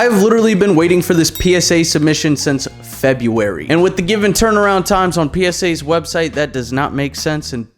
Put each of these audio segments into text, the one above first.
I've literally been waiting for this PSA submission since February. And with the given turnaround times on PSA's website, that does not make sense. And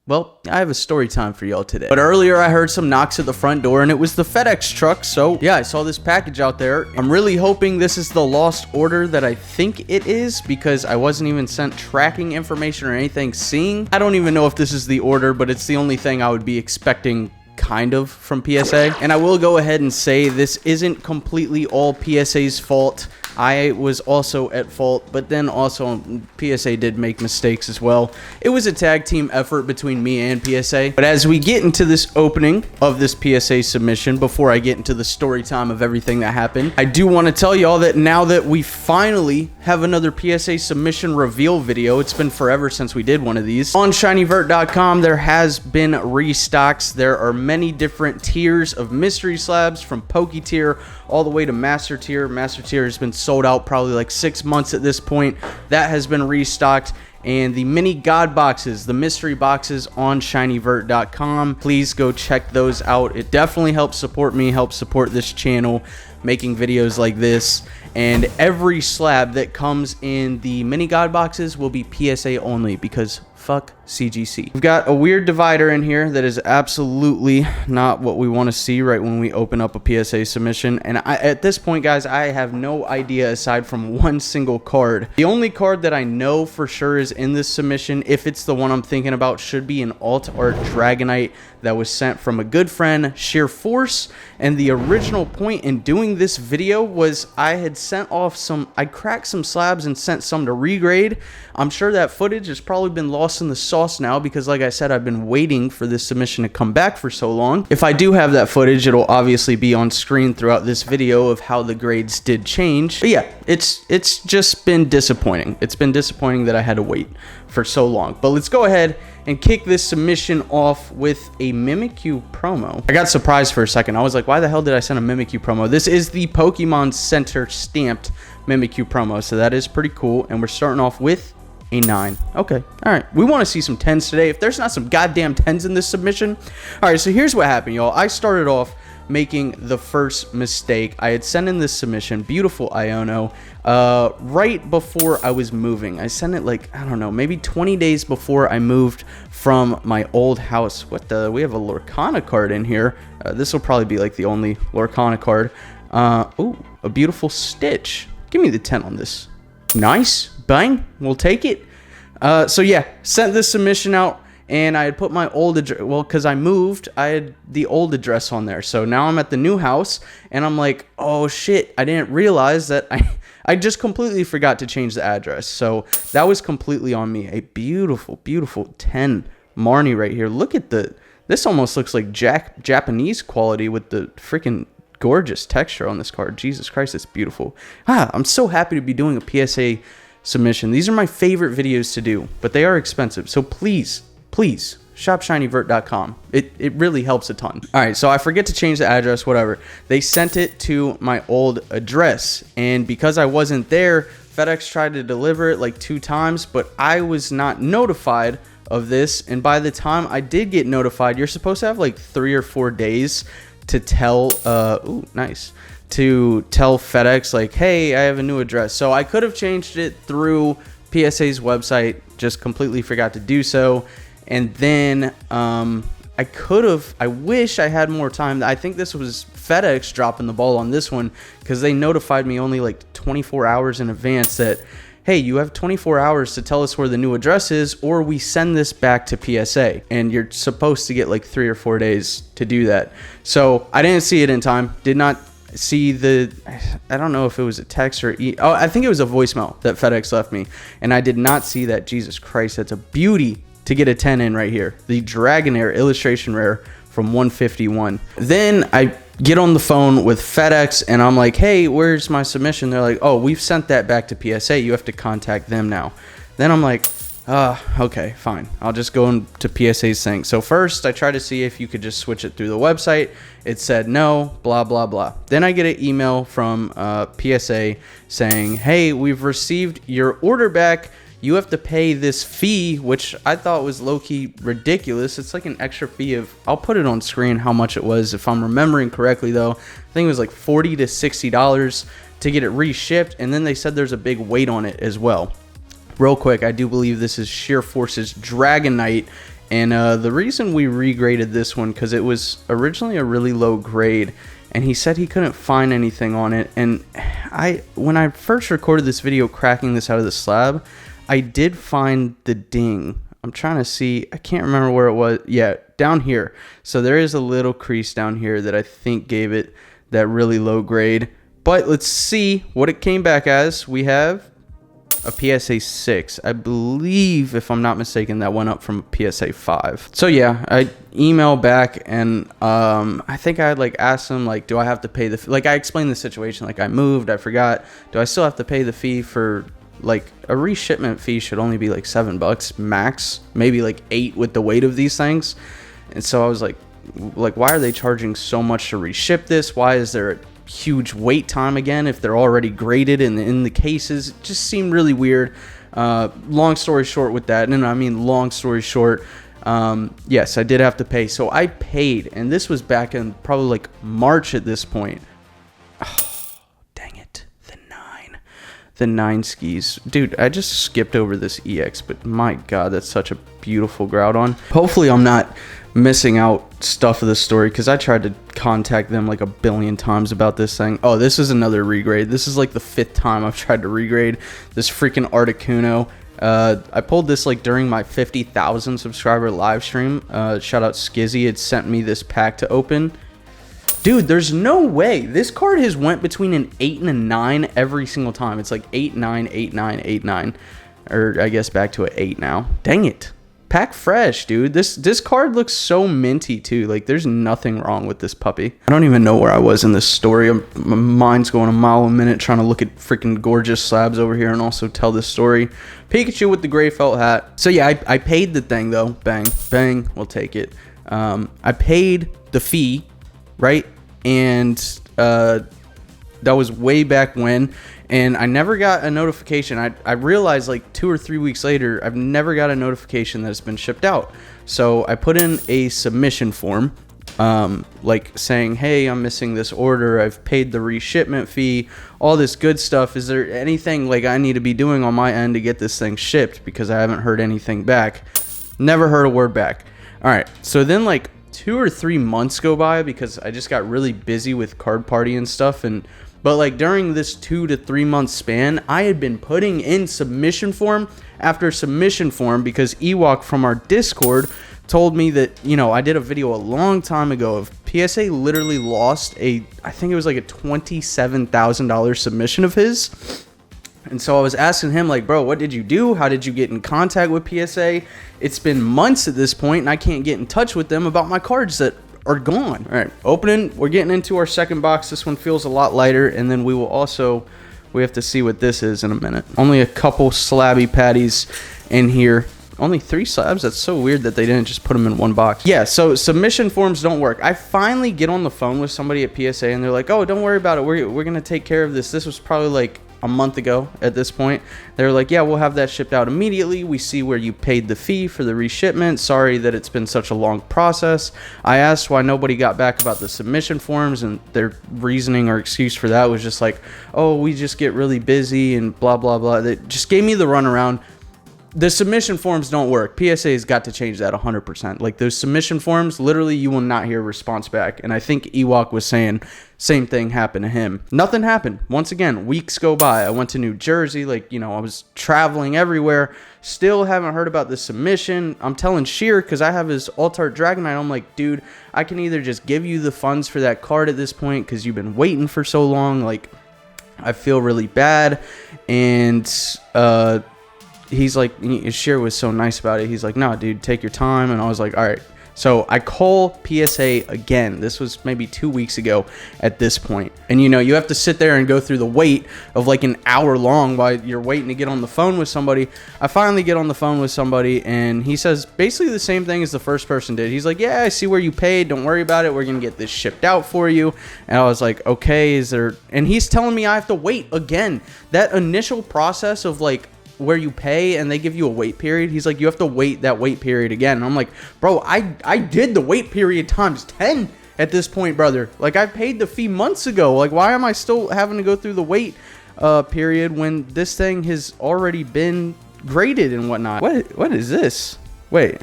well, I have a story time for y'all today. But earlier I heard some knocks at the front door and it was the FedEx truck. So yeah, I saw this package out there. I'm really hoping this is the lost order that I think it is, because I wasn't even sent tracking information or anything seeing. I don't even know if this is the order, but it's the only thing I would be expecting kind of from PSA. And I will go ahead and say this isn't completely all PSA's fault. I was also at fault, but then also PSA did make mistakes as well. It was a tag team effort between me and PSA. But as we get into this opening of this PSA submission, before I get into the story time of everything that happened, I do want to tell y'all that now that we finally have another PSA submission reveal video, it's been forever since we did one of these. On shinyvert.com, there has been restocks. There are many different tiers of mystery slabs, from Poke tier all the way to Master tier. Master tier has been sold out probably like 6 months at this point. That has been restocked. And the mini god boxes, the mystery boxes on shinyvert.com, please go check those out. It definitely helps support me, helps support this channel, making videos like this. And every slab that comes in the mini god boxes will be PSA only, because fuck CGC. We've got a weird divider in here that is absolutely not what we want to see right when we open up a PSA submission. And at this point, guys, I have no idea aside from one single card. The only card that I know for sure is in this submission, if it's the one I'm thinking about, should be an alt art Dragonite that was sent from a good friend, Sheer Force. And the original point in doing this video was I had sent off I cracked some slabs and sent some to regrade. I'm sure that footage has probably been lost in the sauce now, because like I said, I've been waiting for this submission to come back for so long. If I do have that footage, it'll obviously be on screen throughout this video of how the grades did change. But yeah, it's just been disappointing. It's been disappointing that I had to wait for so long. But let's go ahead and kick this submission off with a Mimikyu promo. I got surprised for a second. I was like, why the hell did I send a Mimikyu promo? This is the Pokemon Center stamped Mimikyu promo, so that is pretty cool. And we're starting off with a 9. Okay, all right. We want to see some 10s today. If there's not some goddamn 10s in this submission. All right, so here's what happened, y'all. I started off making the first mistake. I had sent in this submission, beautiful Iono, right before I was moving. I sent it like, I don't know, maybe 20 days before I moved from my old house. What the? We have a Lorcana card in here. This will probably be like the only Lorcana card. Ooh, a beautiful Stitch. Give me the 10 on this. Nice. Bang. We'll take it. So yeah, sent this submission out. And I had put my old address, well, because I moved, I had the old address on there. So now I'm at the new house, and I'm like, oh shit, I didn't realize that I just completely forgot to change the address. So that was completely on me. A beautiful, beautiful 10 Marnie right here. Look at this almost looks like Japanese quality with the freaking gorgeous texture on this card. Jesus Christ, it's beautiful. I'm so happy to be doing a PSA submission. These are my favorite videos to do, but they are expensive. So please shop shinyvert.com. It really helps a ton. All right, so I forget to change the address, whatever. They sent it to my old address, and because I wasn't there, FedEx tried to deliver it like 2 times, but I was not notified of this. And by the time I did get notified, you're supposed to have like 3 or 4 days to tell to tell FedEx like, hey, I have a new address. So I could have changed it through PSA's website, just completely forgot to do so. And then I wish I had more time. I think this was FedEx dropping the ball on this one, because they notified me only like 24 hours in advance that, hey, you have 24 hours to tell us where the new address is, or we send this back to PSA. And you're supposed to get like 3 or 4 days to do that. So I didn't see it in time. Did not see I don't know if it was a text or I think it was a voicemail that FedEx left me. And I did not see that. Jesus Christ, that's a beauty to get a 10 in right here. The Dragonair illustration rare from 151. Then I get on the phone with FedEx and I'm like, hey, where's my submission? They're like, oh, we've sent that back to PSA. You have to contact them now. Then I'm like, okay, fine. I'll just go into PSA's thing. So first I tried to see if you could just switch it through the website. It said no, blah, blah, blah. Then I get an email from PSA saying, hey, we've received your order back. you have to pay this fee, which I thought was low-key ridiculous. It's like an extra fee of, I'll put it on screen how much it was if I'm remembering correctly though. I think it was like $40 to $60 to get it reshipped, and then they said there's a big weight on it as well. Real quick, I do believe this is Sheer Force's Dragon Knight, and the reason we regraded this one because it was originally a really low grade, and he said he couldn't find anything on it. And when I first recorded this video cracking this out of the slab, I did find the ding. I'm trying to see, I can't remember where it was. Yeah, down here. So there is a little crease down here that I think gave it that really low grade. But let's see what it came back as. We have a PSA 6. I believe, if I'm not mistaken, that went up from PSA 5. So yeah, I emailed back, and I think I like asked him, like, do I have to pay the like, I explained the situation, like I moved, I forgot, do I still have to pay the fee for, like, a reshipment fee should only be like $7 max, maybe like 8 with the weight of these things. And so I was like why are they charging so much to reship this? Why is there a huge wait time again if they're already graded in the cases? It just seemed really weird. Long story short with that, and I mean long story short, yes, I did have to pay. So I paid, and this was back in probably like March at this point. Oh, dang it, the 9 skis, dude. I just skipped over this EX, but my god, that's such a beautiful Groudon. Hopefully I'm not missing out stuff of the story, because I tried to contact them like a billion times about this thing. Oh, this is another regrade. This is like the 5th time I've tried to regrade this freaking Articuno. I pulled this like during my 50,000 subscriber live stream. Shout out Skizzy, had sent me this pack to open. Dude, there's no way. This card has went between an 8 and a 9 every single time. It's like 8, 9, 8, 9, 8, 9. Or I guess back to an 8 now. Dang it. Pack fresh, dude. This card looks so minty too. Like, there's nothing wrong with this puppy. I don't even know where I was in this story. My mind's going a mile a minute trying to look at freaking gorgeous slabs over here and also tell this story. Pikachu with the gray felt hat. So yeah, I paid the thing though. Bang, bang, we'll take it. I paid the fee, right? And that was way back when. And I never got a notification. I realized like 2 or 3 weeks later, I've never got a notification that it's been shipped out. So I put in a submission form, like saying, hey, I'm missing this order. I've paid the reshipment fee, all this good stuff. Is there anything like I need to be doing on my end to get this thing shipped? Because I haven't heard anything back. Never heard a word back. All right. So then like 2 or 3 months go by because I just got really busy with card party and stuff. But like during this 2 to 3 month span, I had been putting in submission form after submission form because Ewok from our Discord told me that, you know, I did a video a long time ago of PSA literally lost I think it was like a $27,000 submission of his. And so I was asking him like, bro, what did you do? How did you get in contact with PSA? It's been months at this point and I can't get in touch with them about my cards that are gone. All right, opening, we're getting into our second box. This one feels a lot lighter, and then we have to see what this is in a minute. Only a couple slabby patties in here. Only 3 slabs? That's so weird that they didn't just put them in one box. Yeah, so submission forms don't work. I finally get on the phone with somebody at PSA, and they're like, oh, don't worry about it. We're going to take care of this. This was probably like a month ago at this point. They're like, yeah, we'll have that shipped out immediately. We see where you paid the fee for the reshipment. Sorry that it's been such a long process. I asked why nobody got back about the submission forms, and their reasoning or excuse for that was just like, oh, we just get really busy and blah, blah, blah. They just gave me the runaround. The submission forms don't work. PSA's got to change that 100%. Like, those submission forms, literally, you will not hear a response back. And I think Ewok was saying same thing happened to him. Nothing happened. Once again, weeks go by. I went to New Jersey. Like, you know, I was traveling everywhere. Still haven't heard about the submission. I'm telling Sheer, because I have his Alt-Art Dragonite. I'm like, dude, I can either just give you the funds for that card at this point because you've been waiting for so long. Like, I feel really bad. And, he's like, Sheer was so nice about it. He's like, nah, dude, take your time. And I was like, all right. So I call PSA again. This was maybe 2 weeks ago at this point. And, you know, you have to sit there and go through the wait of like an hour long while you're waiting to get on the phone with somebody. I finally get on the phone with somebody, and he says basically the same thing as the first person did. He's like, yeah, I see where you paid. Don't worry about it. We're going to get this shipped out for you. And I was like, okay, is there... And he's telling me I have to wait again. That initial process of like, where you pay and they give you a wait period. He's like, you have to wait that wait period again. And I'm like, bro, I did the wait period times 10 at this point, brother. Like, I paid the fee months ago. Like, why am I still having to go through the wait period when this thing has already been graded and whatnot? What is this? Wait,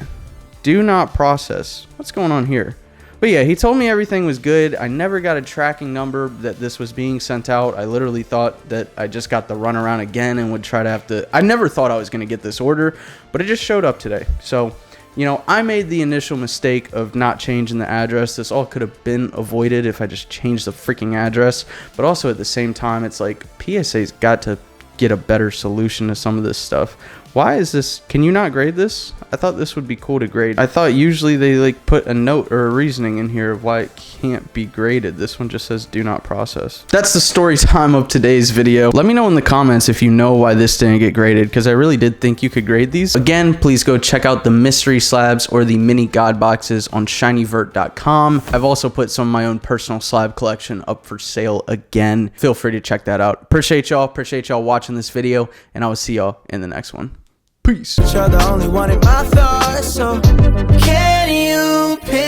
do not process. What's going on here? But yeah, he told me everything was good. I never got a tracking number that this was being sent out. I literally thought that I just got the runaround again and would try to have to... I never thought I was going to get this order, but it just showed up today. So, you know, I made the initial mistake of not changing the address. This all could have been avoided if I just changed the freaking address. But also at the same time, it's like PSA's got to get a better solution to some of this stuff. Why is this? Can you not grade this? I thought this would be cool to grade. I thought usually they like put a note or a reasoning in here of why it can't be graded. This one just says do not process. That's the story time of today's video. Let me know in the comments if you know why this didn't get graded, because I really did think you could grade these. Again, please go check out the mystery slabs or the mini god boxes on shinyvert.com. I've also put some of my own personal slab collection up for sale again. Feel free to check that out. Appreciate y'all watching this video, and I will see y'all in the next one. Peace. You're the only one in my thoughts, so can you pick